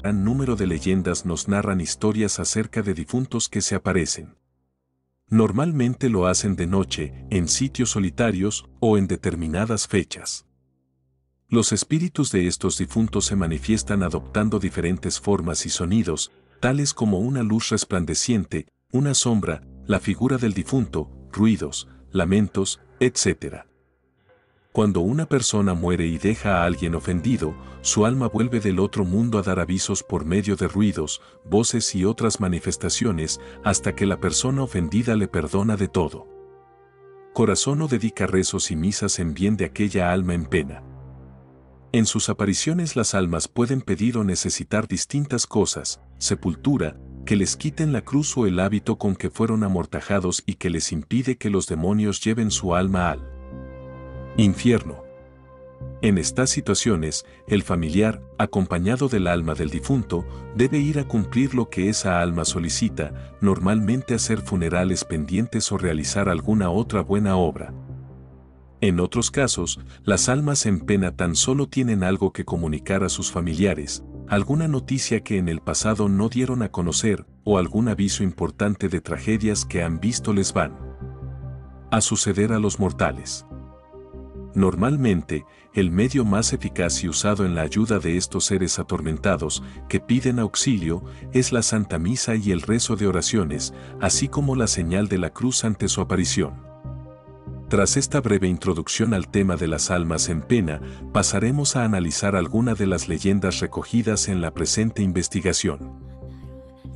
gran número de leyendas nos narran historias acerca de difuntos que se aparecen. Normalmente lo hacen de noche, en sitios solitarios o en determinadas fechas. Los espíritus de estos difuntos se manifiestan adoptando diferentes formas y sonidos, tales como una luz resplandeciente, una sombra, la figura del difunto, ruidos, lamentos, etc. Cuando una persona muere y deja a alguien ofendido, su alma vuelve del otro mundo a dar avisos por medio de ruidos, voces y otras manifestaciones, hasta que la persona ofendida le perdona de todo corazón o dedica rezos y misas en bien de aquella alma en pena. En sus apariciones las almas pueden pedir o necesitar distintas cosas: sepultura, que les quiten la cruz o el hábito con que fueron amortajados y que les impide que los demonios lleven su alma al infierno. En estas situaciones, el familiar, acompañado del alma del difunto, debe ir a cumplir lo que esa alma solicita, normalmente hacer funerales pendientes o realizar alguna otra buena obra. En otros casos, las almas en pena tan solo tienen algo que comunicar a sus familiares, alguna noticia que en el pasado no dieron a conocer, o algún aviso importante de tragedias que han visto les van a suceder a los mortales. Normalmente, el medio más eficaz y usado en la ayuda de estos seres atormentados que piden auxilio es la Santa Misa y el rezo de oraciones, así como la señal de la cruz ante su aparición. Tras esta breve introducción al tema de las almas en pena, pasaremos a analizar algunas de las leyendas recogidas en la presente investigación.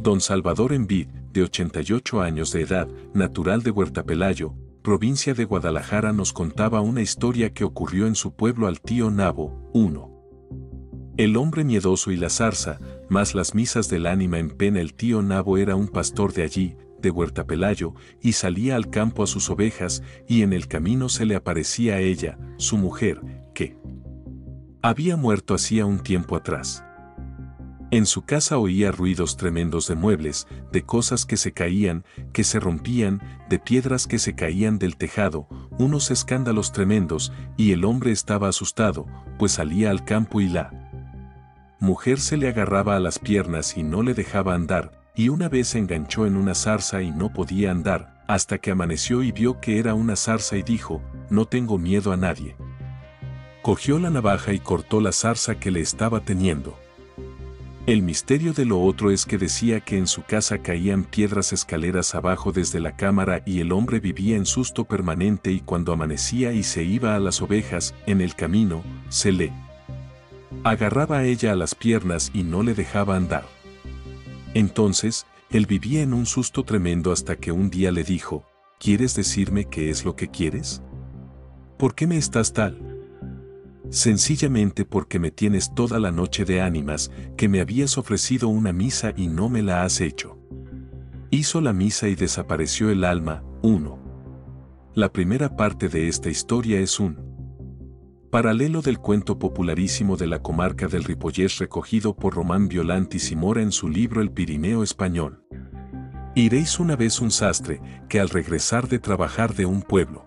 Don Salvador Envid, de 88 años de edad, natural de Huertapelayo, provincia de Guadalajara, nos contaba una historia que ocurrió en su pueblo al tío Nabo. 1. El hombre miedoso y la zarza, más las misas del ánima en pena. El tío Nabo era un pastor de allí, de Huertapelayo, y salía al campo a sus ovejas, y en el camino se le aparecía a ella, su mujer, que había muerto hacía un tiempo atrás. En su casa oía ruidos tremendos de muebles, de cosas que se caían, que se rompían, de piedras que se caían del tejado, unos escándalos tremendos, y el hombre estaba asustado, pues salía al campo y la mujer se le agarraba a las piernas y no le dejaba andar, y una vez se enganchó en una zarza y no podía andar, hasta que amaneció y vio que era una zarza y dijo: no tengo miedo a nadie. Cogió la navaja y cortó la zarza que le estaba teniendo. El misterio de lo otro es que decía que en su casa caían piedras escaleras abajo desde la cámara y el hombre vivía en susto permanente, y cuando amanecía y se iba a las ovejas, en el camino, se le agarraba a ella a las piernas y no le dejaba andar. Entonces, él vivía en un susto tremendo hasta que un día le dijo: ¿quieres decirme qué es lo que quieres? ¿Por qué me estás tal? Sencillamente porque me tienes toda la noche de ánimas, que me habías ofrecido una misa y no me la has hecho. Hizo la misa y desapareció el alma. 1. La primera parte de esta historia es un paralelo del cuento popularísimo de la comarca del Ripollés recogido por Román Violantis y Mora en su libro El Pirineo Español. Iréis una vez un sastre, que al regresar de trabajar de un pueblo,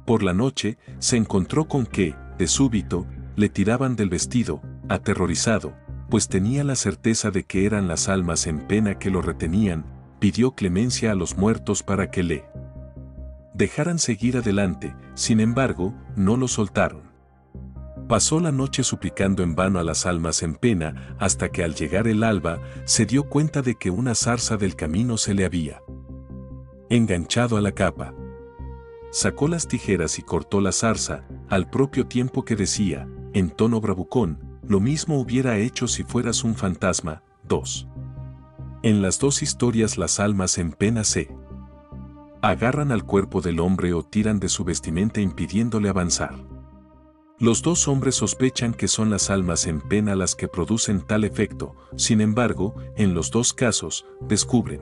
por la noche, se encontró con que, de súbito, le tiraban del vestido, aterrorizado, pues tenía la certeza de que eran las almas en pena que lo retenían. Pidió clemencia a los muertos para que le dejaran seguir adelante, sin embargo, no lo soltaron. Pasó la noche suplicando en vano a las almas en pena, hasta que al llegar el alba, se dio cuenta de que una zarza del camino se le había enganchado a la capa. Sacó las tijeras y cortó la zarza, al propio tiempo que decía, en tono bravucón: lo mismo hubiera hecho si fueras un fantasma. 2. En las dos historias las almas en pena se agarran al cuerpo del hombre o tiran de su vestimenta impidiéndole avanzar. Los dos hombres sospechan que son las almas en pena las que producen tal efecto, sin embargo, en los dos casos, descubren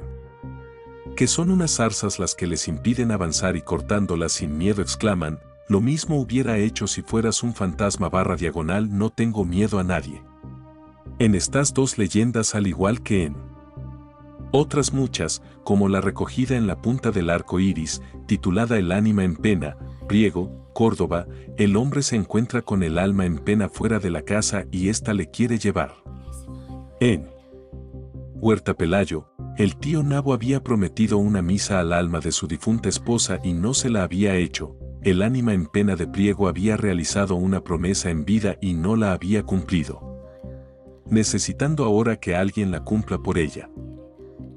que son unas zarzas las que les impiden avanzar y cortándolas sin miedo exclaman: lo mismo hubiera hecho si fueras un fantasma /diagonal no tengo miedo a nadie. En estas dos leyendas, al igual que en otras muchas, como la recogida en la punta del arco iris, titulada El ánima en pena, Priego, Córdoba, el hombre se encuentra con el alma en pena fuera de la casa y ésta le quiere llevar En Huerta Pelayo, el tío Nabo había prometido una misa al alma de su difunta esposa y no se la había hecho. El ánima en pena de Priego había realizado una promesa en vida y no la había cumplido, necesitando ahora que alguien la cumpla por ella.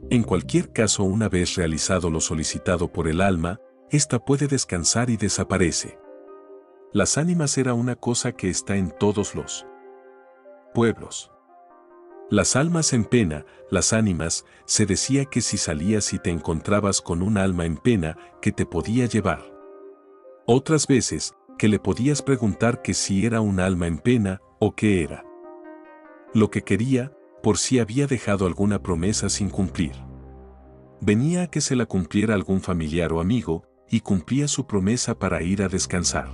En cualquier caso, una vez realizado lo solicitado por el alma, ésta puede descansar y desaparece. Las ánimas era una cosa que está en todos los pueblos. Las almas en pena, las ánimas, se decía que si salías y te encontrabas con un alma en pena, que te podía llevar. Otras veces, que le podías preguntar que si era un alma en pena, o qué era lo que quería, por si había dejado alguna promesa sin cumplir. Venía a que se la cumpliera algún familiar o amigo, y cumplía su promesa para ir a descansar.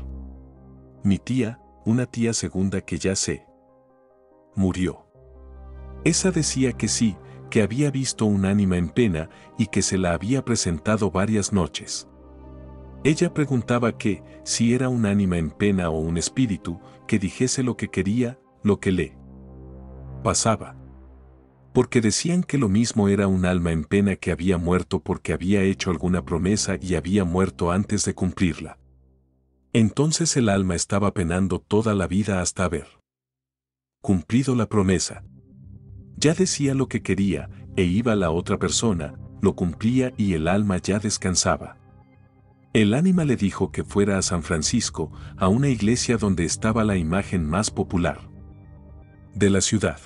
Mi tía, una tía segunda que ya se murió. Esa decía que sí, que había visto un ánima en pena y que se la había presentado varias noches. Ella preguntaba que, si era un ánima en pena o un espíritu, que dijese lo que quería, lo que le pasaba. Porque decían que lo mismo era un alma en pena que había muerto porque había hecho alguna promesa y había muerto antes de cumplirla. Entonces el alma estaba penando toda la vida hasta haber cumplido la promesa. Ya decía lo que quería, e iba la otra persona, lo cumplía y el alma ya descansaba. El ánima le dijo que fuera a San Francisco, a una iglesia donde estaba la imagen más popular de la ciudad.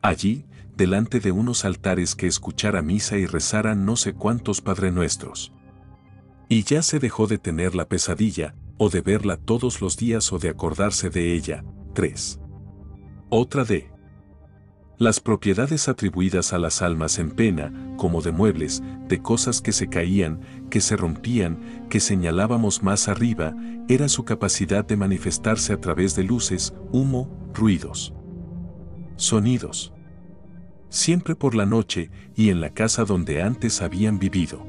Allí, delante de unos altares, que escuchara misa y rezara no sé cuántos padrenuestros. Y ya se dejó de tener la pesadilla, o de verla todos los días o de acordarse de ella. 3. Otra de las propiedades atribuidas a las almas en pena, como de muebles, de cosas que se caían, que se rompían, que señalábamos más arriba, era su capacidad de manifestarse a través de luces, humo, ruidos, sonidos. Siempre por la noche y en la casa donde antes habían vivido.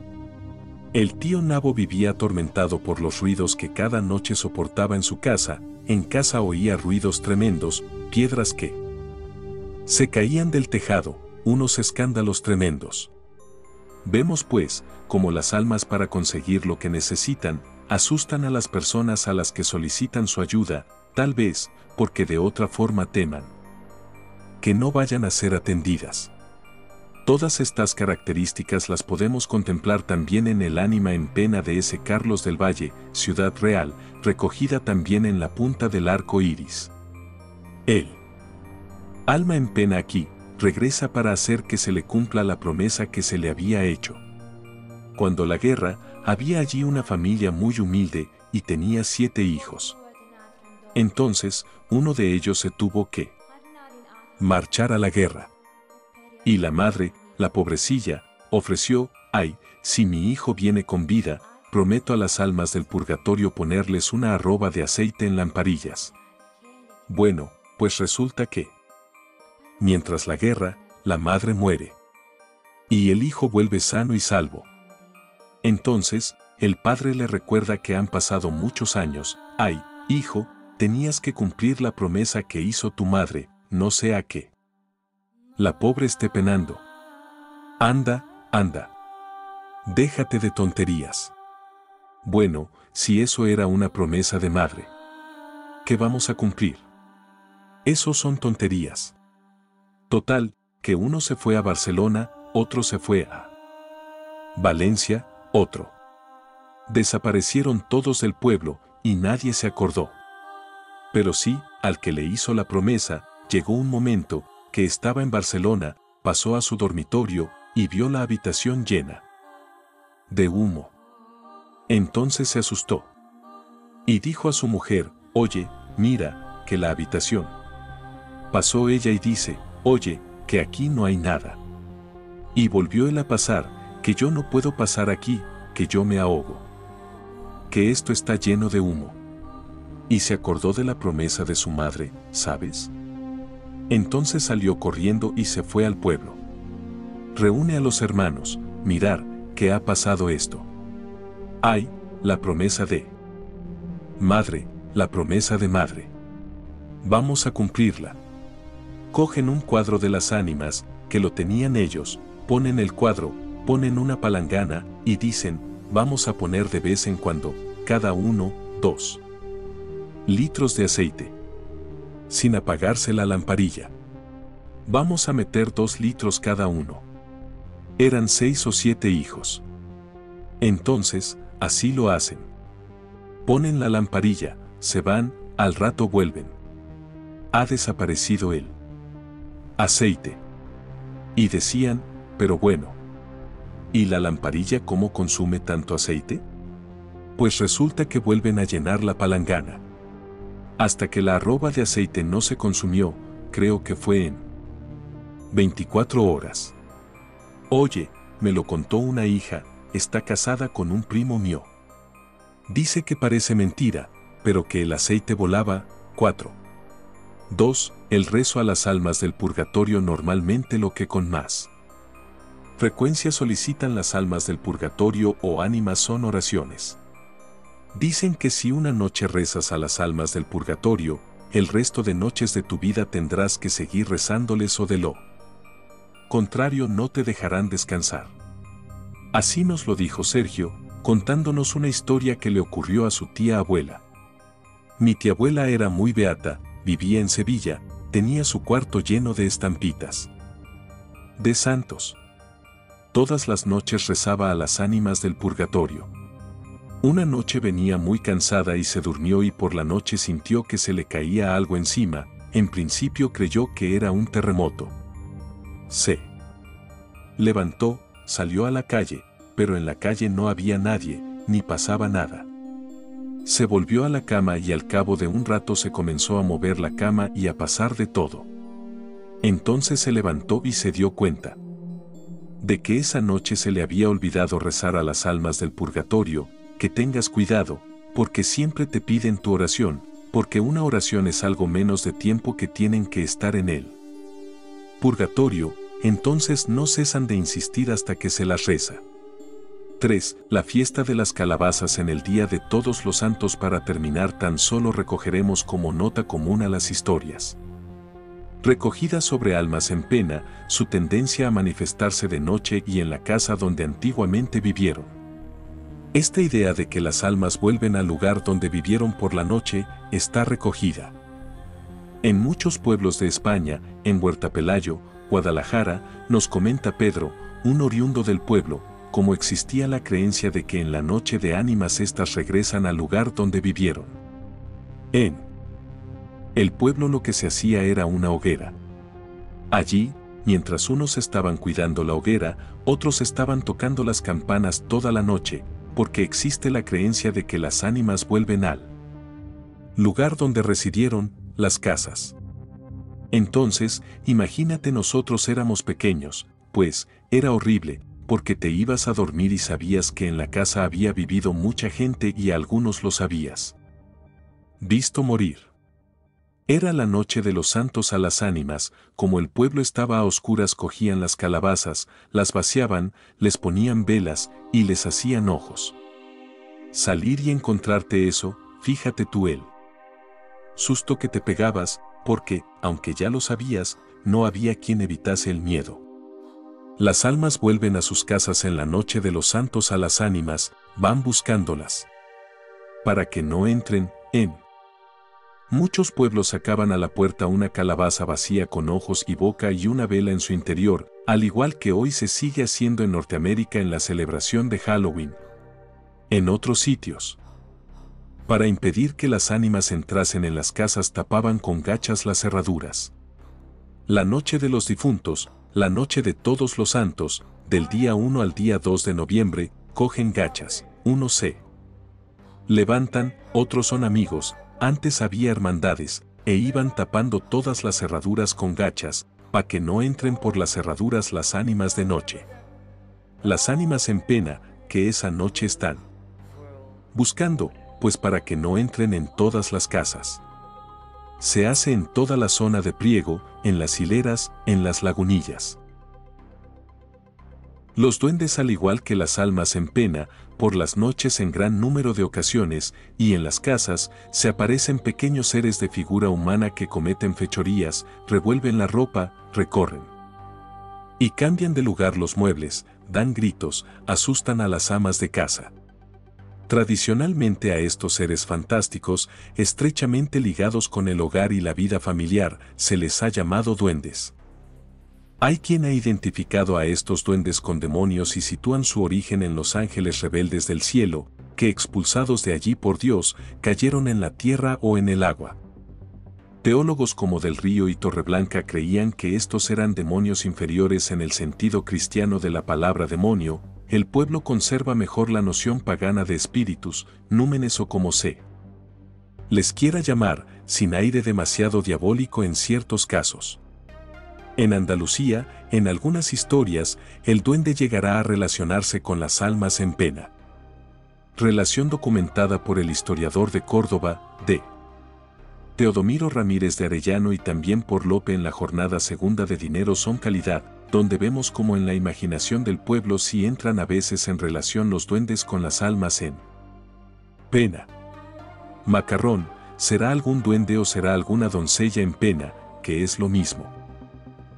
El tío Nabo vivía atormentado por los ruidos que cada noche soportaba en su casa. En casa oía ruidos tremendos, piedras que se caían del tejado, unos escándalos tremendos. Vemos pues, cómo las almas, para conseguir lo que necesitan, asustan a las personas a las que solicitan su ayuda, tal vez, porque de otra forma teman que no vayan a ser atendidas. Todas estas características las podemos contemplar también en el ánima en pena de ese Carlos del Valle, Ciudad Real, recogida también en la punta del arco iris. El alma en pena aquí regresa para hacer que se le cumpla la promesa que se le había hecho. Cuando la guerra, había allí una familia muy humilde y tenía 7 hijos. Entonces, uno de ellos se tuvo que marchar a la guerra. Y la madre, la pobrecilla, ofreció: ay, si mi hijo viene con vida, prometo a las almas del purgatorio ponerles una arroba de aceite en lamparillas. Bueno, pues resulta que, mientras la guerra, la madre muere. Y el hijo vuelve sano y salvo. Entonces, el padre le recuerda que han pasado muchos años. Ay, hijo, tenías que cumplir la promesa que hizo tu madre, no sea que la pobre esté penando. Anda, anda. Déjate de tonterías. Bueno, si eso era una promesa de madre, ¿qué vamos a cumplir? Eso son tonterías. Total, que uno se fue a Barcelona, otro se fue a Valencia, otro. Desaparecieron todos del pueblo y nadie se acordó. Pero sí, al que le hizo la promesa, llegó un momento que estaba en Barcelona, pasó a su dormitorio y vio la habitación llena de humo. Entonces se asustó y dijo a su mujer: oye, mira, que la habitación. Pasó ella y dice: oye, que aquí no hay nada. Y volvió él a pasar: que yo no puedo pasar aquí, que yo me ahogo. Que esto está lleno de humo. Y se acordó de la promesa de su madre, ¿sabes? Entonces salió corriendo y se fue al pueblo. Reúne a los hermanos: mirar, ¿qué ha pasado esto? Ay, la promesa de madre, la promesa de madre. Vamos a cumplirla. Cogen un cuadro de las ánimas, que lo tenían ellos, ponen el cuadro, ponen una palangana, y dicen, vamos a poner de vez en cuando, cada uno, 2 litros de aceite. Sin apagarse la lamparilla. Vamos a meter 2 litros cada uno. Eran 6 o 7 hijos. Entonces, así lo hacen. Ponen la lamparilla, se van, al rato vuelven. Ha desaparecido el aceite. Y decían, pero bueno. ¿Y la lamparilla cómo consume tanto aceite? Pues resulta que vuelven a llenar la palangana. Hasta que la arroba de aceite no se consumió, creo que fue en 24 horas. Oye, me lo contó una hija, está casada con un primo mío. Dice que parece mentira, pero que el aceite volaba. 4. 2. El rezo a las almas del purgatorio normalmente lo que con más frecuencia solicitan las almas del purgatorio o ánimas son oraciones. Dicen que si una noche rezas a las almas del purgatorio, el resto de noches de tu vida tendrás que seguir rezándoles o de lo contrario no te dejarán descansar. Así nos lo dijo Sergio, contándonos una historia que le ocurrió a su tía abuela. Mi tía abuela era muy beata, vivía en Sevilla, tenía su cuarto lleno de estampitas de santos. Todas las noches rezaba a las ánimas del purgatorio. Una noche venía muy cansada y se durmió y por la noche sintió que se le caía algo encima, en principio creyó que era un terremoto. Se levantó, salió a la calle, pero en la calle no había nadie, ni pasaba nada. Se volvió a la cama y al cabo de un rato se comenzó a mover la cama y a pasar de todo. Entonces se levantó y se dio cuenta de que esa noche se le había olvidado rezar a las almas del purgatorio, que tengas cuidado, porque siempre te piden tu oración, porque una oración es algo menos de tiempo que tienen que estar en él. Purgatorio, entonces no cesan de insistir hasta que se las reza. 3. La fiesta de las calabazas en el Día de Todos los Santos. Para terminar tan solo recogeremos como nota común a las historias recogidas sobre almas en pena, su tendencia a manifestarse de noche y en la casa donde antiguamente vivieron. Esta idea de que las almas vuelven al lugar donde vivieron por la noche está recogida en muchos pueblos de España, en Huerta-Pelayo, Guadalajara, nos comenta Pedro, un oriundo del pueblo, cómo existía la creencia de que en la noche de ánimas estas regresan al lugar donde vivieron. En el pueblo lo que se hacía era una hoguera. Allí, mientras unos estaban cuidando la hoguera, otros estaban tocando las campanas toda la noche, porque existe la creencia de que las ánimas vuelven al lugar donde residieron, las casas. Entonces, imagínate, nosotros éramos pequeños, pues, era horrible, porque te ibas a dormir y sabías que en la casa había vivido mucha gente y a algunos los habías visto morir. Era la noche de los santos a las ánimas, como el pueblo estaba a oscuras cogían las calabazas, las vaciaban, les ponían velas y les hacían ojos. Salir y encontrarte eso, fíjate tú el susto que te pegabas, porque, aunque ya lo sabías, no había quien evitase el miedo. Las almas vuelven a sus casas en la noche de los santos a las ánimas, van buscándolas para que no entren en muchos pueblos sacaban a la puerta una calabaza vacía con ojos y boca y una vela en su interior, al igual que hoy se sigue haciendo en Norteamérica en la celebración de Halloween. En otros sitios, para impedir que las ánimas entrasen en las casas, tapaban con gachas las cerraduras. La noche de los difuntos, la noche de todos los santos, del día 1 al día 2 de noviembre, cogen gachas, unos se levantan, otros son amigos. Antes había hermandades, e iban tapando todas las cerraduras con gachas, pa' que no entren por las cerraduras las ánimas de noche. Las ánimas en pena, que esa noche están buscando, pues para que no entren en todas las casas. Se hace en toda la zona de Priego, en las hileras, en las lagunillas. Los duendes, al igual que las almas en pena, por las noches en gran número de ocasiones, y en las casas, se aparecen pequeños seres de figura humana que cometen fechorías, revuelven la ropa, recorren y cambian de lugar los muebles, dan gritos, asustan a las amas de casa. Tradicionalmente a estos seres fantásticos, estrechamente ligados con el hogar y la vida familiar, se les ha llamado duendes. Hay quien ha identificado a estos duendes con demonios y sitúan su origen en los ángeles rebeldes del cielo, que expulsados de allí por Dios, cayeron en la tierra o en el agua. Teólogos como Del Río y Torreblanca creían que estos eran demonios inferiores en el sentido cristiano de la palabra demonio. El pueblo conserva mejor la noción pagana de espíritus, númenes o como se les quiera llamar, sin aire demasiado diabólico en ciertos casos. En Andalucía, en algunas historias, el duende llegará a relacionarse con las almas en pena. Relación documentada por el historiador de Córdoba, D. Teodomiro Ramírez de Arellano, y también por Lope en la jornada segunda de Dinero son calidad, donde vemos como en la imaginación del pueblo sí entran a veces en relación los duendes con las almas en pena. Macarrón, ¿será algún duende o será alguna doncella en pena, que es lo mismo?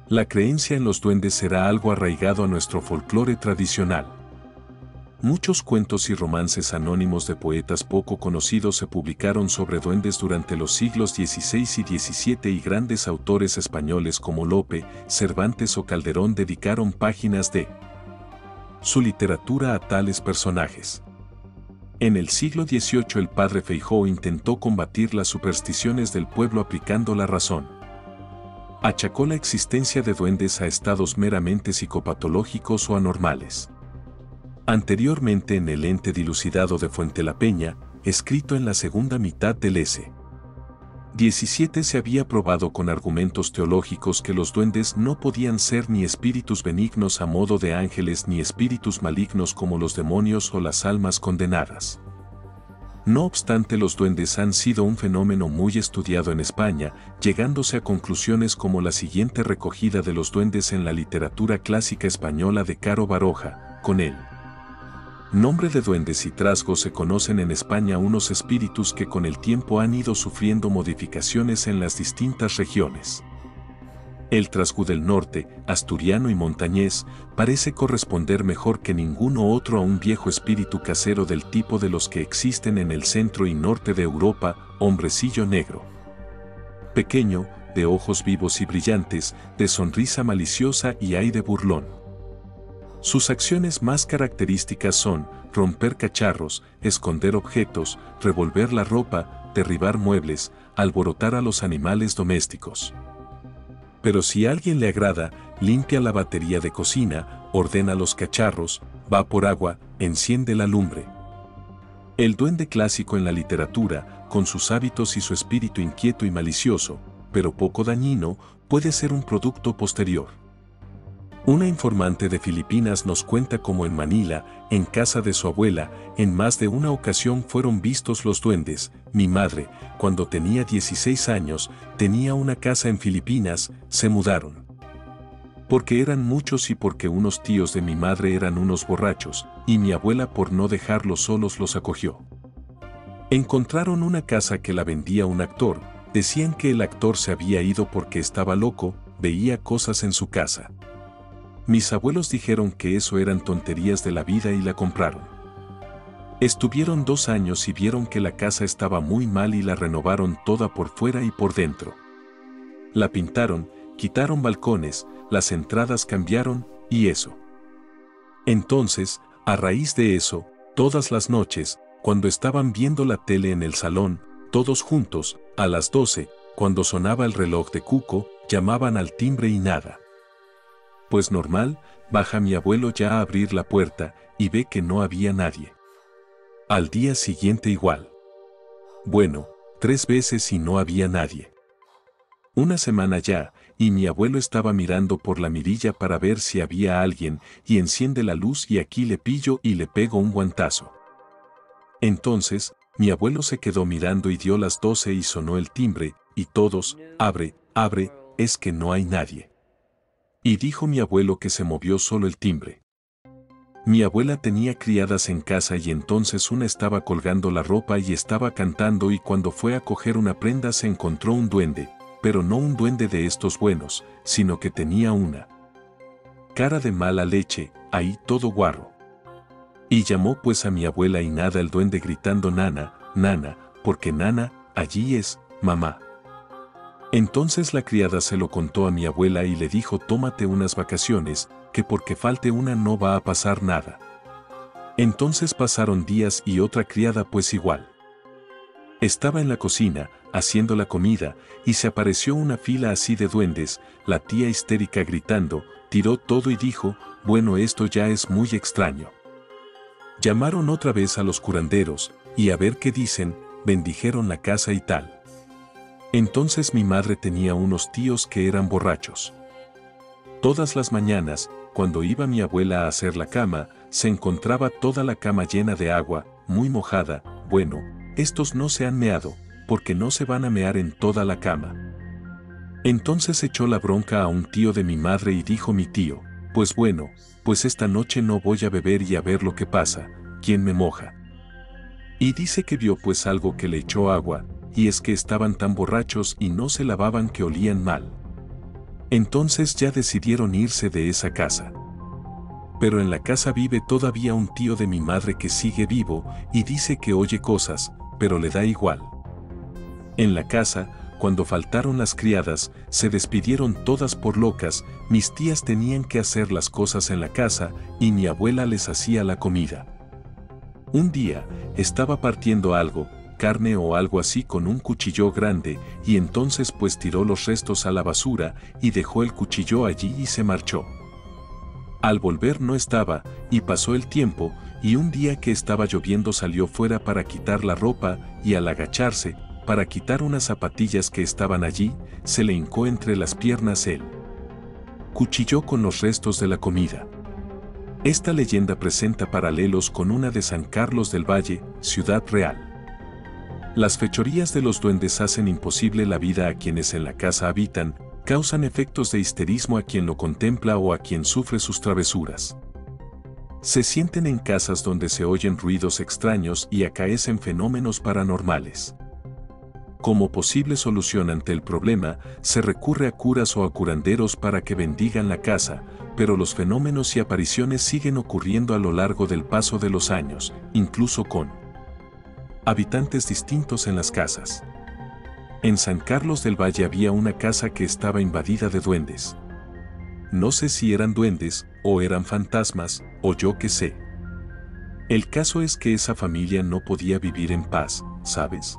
La creencia en los duendes será algo arraigado a nuestro folclore tradicional. Muchos cuentos y romances anónimos de poetas poco conocidos se publicaron sobre duendes durante los siglos XVI y XVII, y grandes autores españoles como Lope, Cervantes o Calderón dedicaron páginas de su literatura a tales personajes. En el siglo XVIII el padre Feijóo intentó combatir las supersticiones del pueblo aplicando la razón. Achacó la existencia de duendes a estados meramente psicopatológicos o anormales. Anteriormente, en el ente dilucidado de Fuentelapeña, escrito en la segunda mitad del S. 17, se había probado con argumentos teológicos que los duendes no podían ser ni espíritus benignos a modo de ángeles ni espíritus malignos como los demonios o las almas condenadas. No obstante, los duendes han sido un fenómeno muy estudiado en España, llegándose a conclusiones como la siguiente recogida de los duendes en la literatura clásica española de Caro Baroja. Con el nombre de duendes y trasgos se conocen en España unos espíritus que con el tiempo han ido sufriendo modificaciones en las distintas regiones. El trasgu del norte, asturiano y montañés, parece corresponder mejor que ninguno otro a un viejo espíritu casero del tipo de los que existen en el centro y norte de Europa, hombrecillo negro. Pequeño, de ojos vivos y brillantes, de sonrisa maliciosa y aire burlón. Sus acciones más características son romper cacharros, esconder objetos, revolver la ropa, derribar muebles, alborotar a los animales domésticos. Pero si a alguien le agrada, limpia la batería de cocina, ordena los cacharros, va por agua, enciende la lumbre. El duende clásico en la literatura, con sus hábitos y su espíritu inquieto y malicioso, pero poco dañino, puede ser un producto posterior. Una informante de Filipinas nos cuenta cómo en Manila, en casa de su abuela, en más de una ocasión fueron vistos los duendes. Mi madre, cuando tenía 16 años, tenía una casa en Filipinas, se mudaron. Porque eran muchos y porque unos tíos de mi madre eran unos borrachos, y mi abuela por no dejarlos solos los acogió. Encontraron una casa que la vendía un actor, decían que el actor se había ido porque estaba loco, veía cosas en su casa. Mis abuelos dijeron que eso eran tonterías de la vida y la compraron. Estuvieron 2 años y vieron que la casa estaba muy mal y la renovaron toda por fuera y por dentro. La pintaron, quitaron balcones, las entradas cambiaron, y eso. Entonces, a raíz de eso, todas las noches, cuando estaban viendo la tele en el salón, todos juntos, a las 12, cuando sonaba el reloj de Cuco, llamaban al timbre y nada. Pues normal, baja mi abuelo ya a abrir la puerta, y ve que no había nadie. Al día siguiente igual. Bueno, 3 veces y no había nadie. Una semana ya, y mi abuelo estaba mirando por la mirilla para ver si había alguien, y enciende la luz y aquí le pillo y le pego un guantazo. Entonces, mi abuelo se quedó mirando y dio las 12 y sonó el timbre, y todos, abre, abre, es que no hay nadie. Y dijo mi abuelo que se movió solo el timbre. Mi abuela tenía criadas en casa y entonces una estaba colgando la ropa y estaba cantando y cuando fue a coger una prenda se encontró un duende, pero no un duende de estos buenos, sino que tenía una cara de mala leche, ahí todo guarro. Y llamó pues a mi abuela y nada el duende gritando nana, nana, porque nana, allí es, mamá. Entonces la criada se lo contó a mi abuela y le dijo tómate unas vacaciones, que porque falte una no va a pasar nada. Entonces pasaron días y otra criada pues igual. Estaba en la cocina, haciendo la comida, y se apareció una fila así de duendes, la tía histérica gritando, tiró todo y dijo, bueno esto ya es muy extraño. Llamaron otra vez a los curanderos, y a ver qué dicen, bendijeron la casa y tal. Entonces mi madre tenía unos tíos que eran borrachos. Todas las mañanas, cuando iba mi abuela a hacer la cama, se encontraba toda la cama llena de agua, muy mojada, bueno, estos no se han meado, porque no se van a mear en toda la cama. Entonces echó la bronca a un tío de mi madre y dijo mi tío, pues bueno, pues esta noche no voy a beber y a ver lo que pasa, ¿quién me moja? Y dice que vio pues algo que le echó agua, y es que estaban tan borrachos y no se lavaban que olían mal. Entonces ya decidieron irse de esa casa. Pero en la casa vive todavía un tío de mi madre que sigue vivo y dice que oye cosas, pero le da igual. En la casa, cuando faltaron las criadas, se despidieron todas por locas, mis tías tenían que hacer las cosas en la casa y mi abuela les hacía la comida. Un día, estaba partiendo algo, carne o algo así con un cuchillo grande, y entonces pues tiró los restos a la basura y dejó el cuchillo allí y se marchó. Al volver no estaba, y pasó el tiempo, y un día que estaba lloviendo salió fuera para quitar la ropa, y al agacharse, para quitar unas zapatillas que estaban allí, se le hincó entre las piernas el cuchillo con los restos de la comida. Esta leyenda presenta paralelos con una de San Carlos del Valle, Ciudad Real. Las fechorías de los duendes hacen imposible la vida a quienes en la casa habitan, causan efectos de histerismo a quien lo contempla o a quien sufre sus travesuras. Se sienten en casas donde se oyen ruidos extraños y acaecen fenómenos paranormales. Como posible solución ante el problema, se recurre a curas o a curanderos para que bendigan la casa, pero los fenómenos y apariciones siguen ocurriendo a lo largo del paso de los años, incluso con habitantes distintos en las casas. En San Carlos del Valle había una casa que estaba invadida de duendes. No sé si eran duendes, o eran fantasmas, o yo qué sé. El caso es que esa familia no podía vivir en paz, ¿sabes?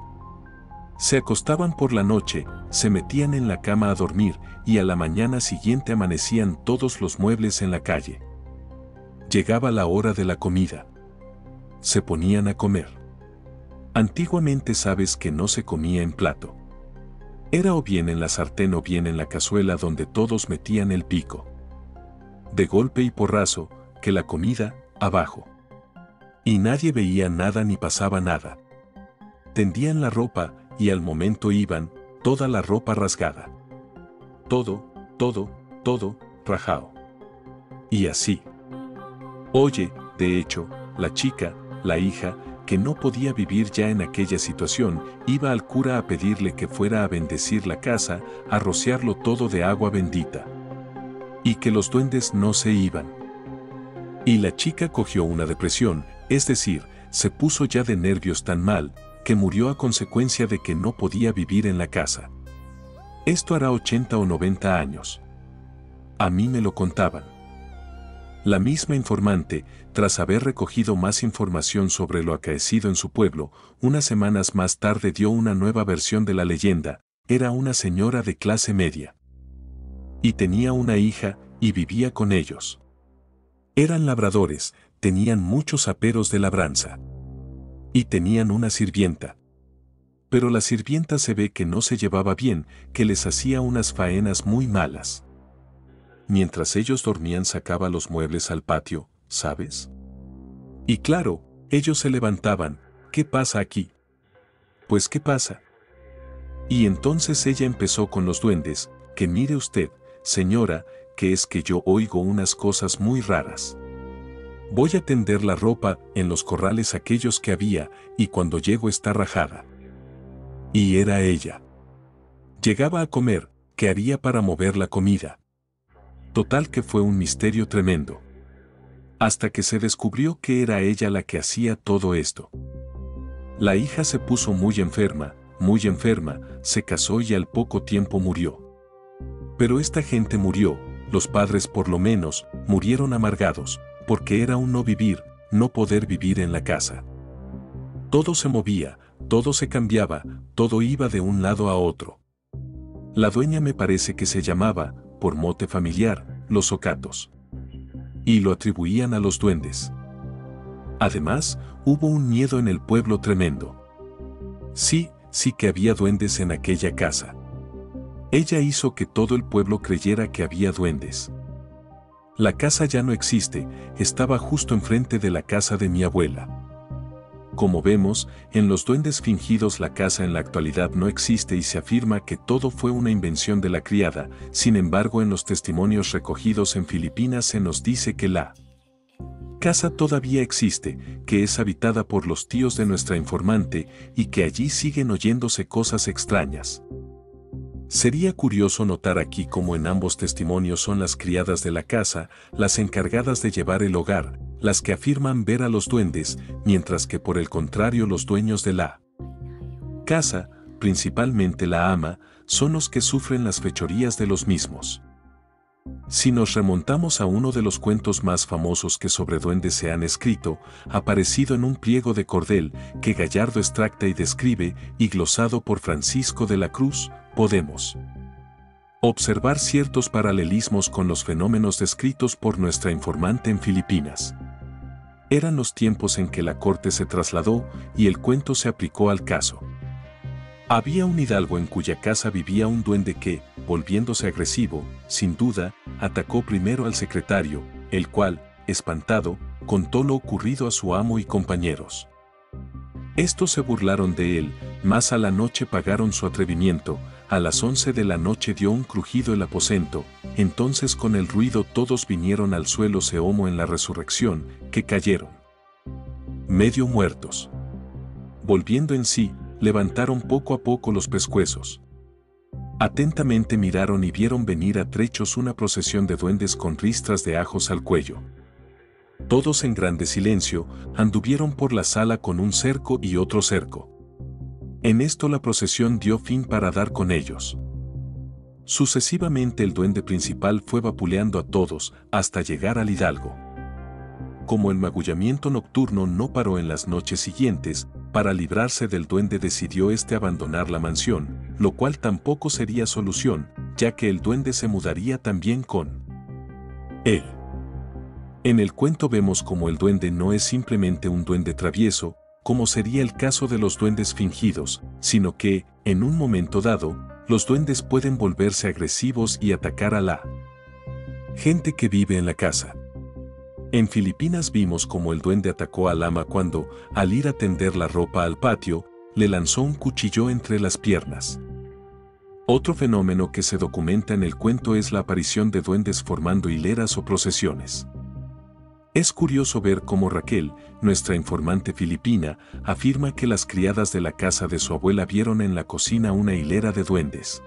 Se acostaban por la noche, se metían en la cama a dormir, y a la mañana siguiente amanecían todos los muebles en la calle. Llegaba la hora de la comida. Se ponían a comer. Antiguamente sabes que no se comía en plato. Era o bien en la sartén o bien en la cazuela donde todos metían el pico. De golpe y porrazo, que la comida, abajo. Y nadie veía nada ni pasaba nada. Tendían la ropa, y al momento iban, toda la ropa rasgada. Todo, rajao. Y así. Oye, de hecho, la chica, la hija, que no podía vivir ya en aquella situación, iba al cura a pedirle que fuera a bendecir la casa, a rociarlo todo de agua bendita. Y que los duendes no se iban. Y la chica cogió una depresión, es decir, se puso ya de nervios tan mal, que murió a consecuencia de que no podía vivir en la casa. Esto hará 80 o 90 años. A mí me lo contaban. La misma informante, tras haber recogido más información sobre lo acaecido en su pueblo, unas semanas más tarde dio una nueva versión de la leyenda. Era una señora de clase media. Y tenía una hija, y vivía con ellos. Eran labradores, tenían muchos aperos de labranza. Y tenían una sirvienta. Pero la sirvienta se ve que no se llevaba bien, que les hacía unas faenas muy malas. Mientras ellos dormían sacaba los muebles al patio, ¿sabes? Y claro, ellos se levantaban, ¿qué pasa aquí? Pues ¿qué pasa? Y entonces ella empezó con los duendes, que mire usted, señora, que es que yo oigo unas cosas muy raras. Voy a tender la ropa en los corrales aquellos que había, y cuando llego está rajada. Y era ella. Llegaba a comer, ¿qué haría para mover la comida? Total que fue un misterio tremendo. Hasta que se descubrió que era ella la que hacía todo esto. La hija se puso muy enferma, se casó y al poco tiempo murió. Pero esta gente murió, los padres por lo menos, murieron amargados, porque era un no vivir, no poder vivir en la casa. Todo se movía, todo se cambiaba, todo iba de un lado a otro. La dueña me parece que se llamaba, por mote familiar, Los Ocatos. Y lo atribuían a los duendes. Además, hubo un miedo en el pueblo tremendo. Sí que había duendes en aquella casa. Ella hizo que todo el pueblo creyera que había duendes. La casa ya no existe, estaba justo enfrente de la casa de mi abuela. Como vemos, en los duendes fingidos la casa en la actualidad no existe y se afirma que todo fue una invención de la criada. Sin embargo, en los testimonios recogidos en Filipinas se nos dice que la casa todavía existe, que es habitada por los tíos de nuestra informante y que allí siguen oyéndose cosas extrañas. Sería curioso notar aquí cómo en ambos testimonios son las criadas de la casa, las encargadas de llevar el hogar, las que afirman ver a los duendes, mientras que por el contrario los dueños de la casa, principalmente la ama, son los que sufren las fechorías de los mismos. Si nos remontamos a uno de los cuentos más famosos que sobre duendes se han escrito, aparecido en un pliego de cordel que Gallardo extracta y describe, y glosado por Francisco de la Cruz, podemos observar ciertos paralelismos con los fenómenos descritos por nuestra informante en Filipinas. Eran los tiempos en que la corte se trasladó y el cuento se aplicó al caso. Había un hidalgo en cuya casa vivía un duende que, volviéndose agresivo, sin duda, atacó primero al secretario, el cual, espantado, contó lo ocurrido a su amo y compañeros. Estos se burlaron de él, mas a la noche pagaron su atrevimiento. A las 11 de la noche dio un crujido el aposento, entonces con el ruido todos vinieron al suelo se homo en la resurrección, que cayeron medio muertos. Volviendo en sí, levantaron poco a poco los pescuezos. Atentamente miraron y vieron venir a trechos una procesión de duendes con ristras de ajos al cuello. Todos en grande silencio, anduvieron por la sala con un cerco y otro cerco. En esto la procesión dio fin para dar con ellos. Sucesivamente el duende principal fue vapuleando a todos, hasta llegar al hidalgo. Como el magullamiento nocturno no paró en las noches siguientes, para librarse del duende decidió abandonar la mansión, lo cual tampoco sería solución, ya que el duende se mudaría también con él. En el cuento vemos como el duende no es simplemente un duende travieso, como sería el caso de los duendes fingidos, sino que, en un momento dado, los duendes pueden volverse agresivos y atacar a la gente que vive en la casa. En Filipinas vimos cómo el duende atacó al ama cuando, al ir a tender la ropa al patio, le lanzó un cuchillo entre las piernas. Otro fenómeno que se documenta en el cuento es la aparición de duendes formando hileras o procesiones. Es curioso ver cómo Raquel, nuestra informante filipina, afirma que las criadas de la casa de su abuela vieron en la cocina una hilera de duendes.